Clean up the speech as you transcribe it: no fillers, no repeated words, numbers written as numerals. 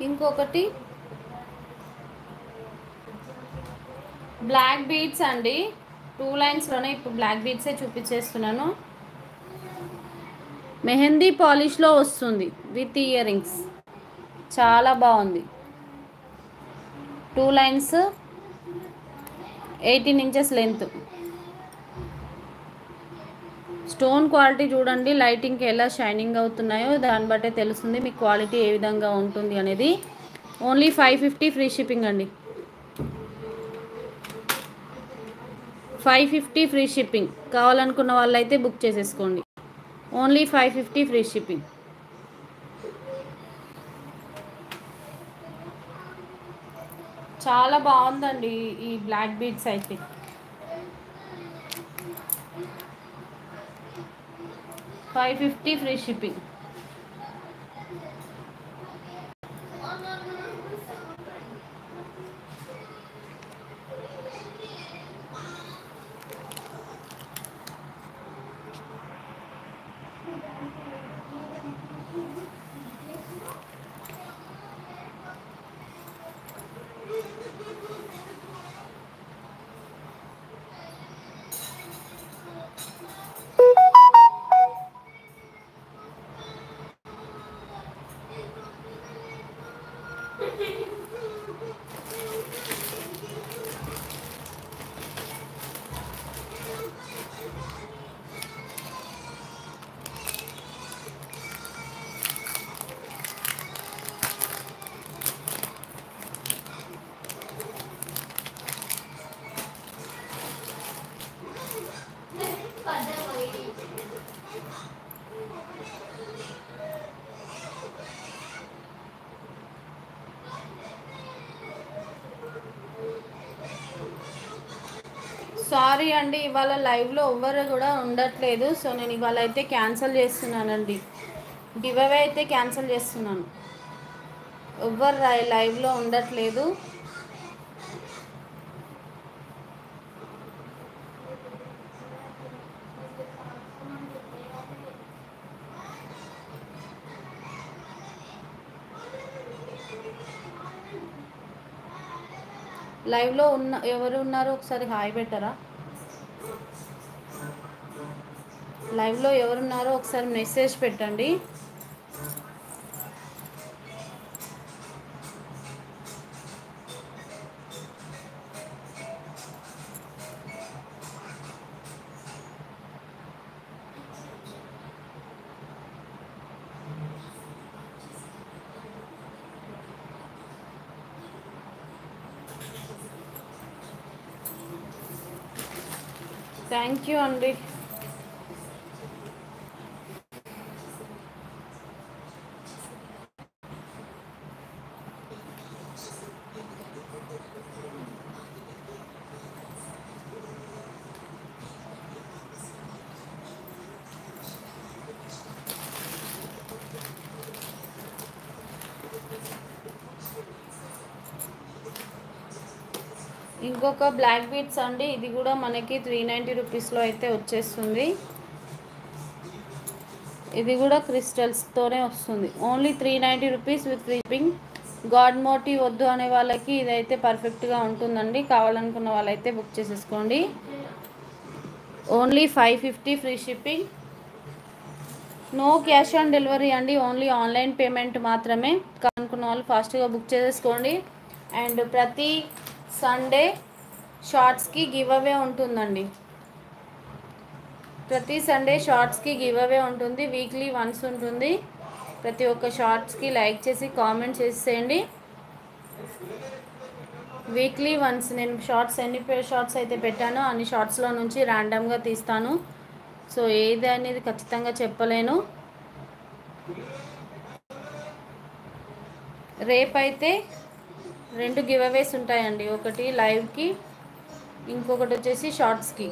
ఇంకొకటి black beads అండి, 2 లైన్స్లోనే ఇప్పుడు బ్లాక్ బీడ్సే చూపించేస్తున్నాను. మెహందీ పాలిష్లో వస్తుంది విత్ ఇయర్ రింగ్స్, చాలా బాగుంది. 2 lines, 18 inches length. Stone quality చూడండి, లైటింగ్కి ఎలా షైనింగ్ అవుతున్నాయో దాన్ని బట్టే తెలుస్తుంది మీకు క్వాలిటీ ఏ విధంగా ఉంటుంది అనేది. ఓన్లీ 550 ఫ్రీ షిప్పింగ్ అండి. 550 ఫ్రీ షిప్పింగ్. కావాలనుకున్న వాళ్ళైతే బుక్ చేసేసుకోండి. Only 550 free shipping. చాలా బాగుందండి ఈ బ్లాక్ బీడ్స్ అయితే. 550 ఫ్రీ షిప్పింగ్. సారీ అండి, ఇవాళ లైవ్లో ఎవ్వరు కూడా ఉండట్లేదు. సో నేను ఇవాళ అయితే క్యాన్సిల్ చేస్తున్నానండి. గివ్ అవే అయితే క్యాన్సిల్ చేస్తున్నాను. ఎవ్వరు లైవ్లో ఉండట్లేదు. లైవ్లో ఉన్న ఎవరు ఉన్నారో ఒకసారి హాయ్ పెట్టరా. లైవ్లో ఎవరున్నారో ఒకసారి మెసేజ్ పెట్టండి. థ్యాంక్ యూ అండి. ఇంకొక బ్లాక్ బీడ్స్ అండి, ఇది కూడా మనకి 390 రూపీస్లో అయితే వచ్చేస్తుంది. ఇది కూడా క్రిస్టల్స్తోనే వస్తుంది. Only 390 rupees with free shipping. God motive వద్దు అనే వాళ్ళకి ఇదైతే పర్ఫెక్ట్గా ఉంటుందండి. కావాలనుకున్న వాళ్ళైతే బుక్ చేసేసుకోండి. Only 550 free shipping. No cash on delivery అండి, ఓన్లీ ఆన్లైన్ పేమెంట్ మాత్రమే. కావాలనుకున్న వాళ్ళు ఫాస్ట్గా బుక్ చేసేసుకోండి. అండ్ ప్రతి సండే షార్ట్స్కి గివ్ అవే ఉంటుందండి. ప్రతి సండే షార్ట్స్కి గివ్ అవే ఉంటుంది. వీక్లీ వన్స్ ఉంటుంది. ప్రతి ఒక్క షార్ట్స్కి లైక్ చేసి కామెంట్ చేసేయండి. వీక్లీ వన్స్ నేను షార్ట్స్ ఎన్ని షార్ట్స్ అయితే పెట్టానో అన్ని షార్ట్స్లో నుంచి ర్యాండమ్గా తీస్తాను. సో ఏది అనేది ఖచ్చితంగా చెప్పలేను. రేపైతే 2 గివ్ అవేస్ ఉంటాయండి. ఒకటి లైవ్కి, ఇంకొకటి వచ్చేసి షార్ట్స్కి.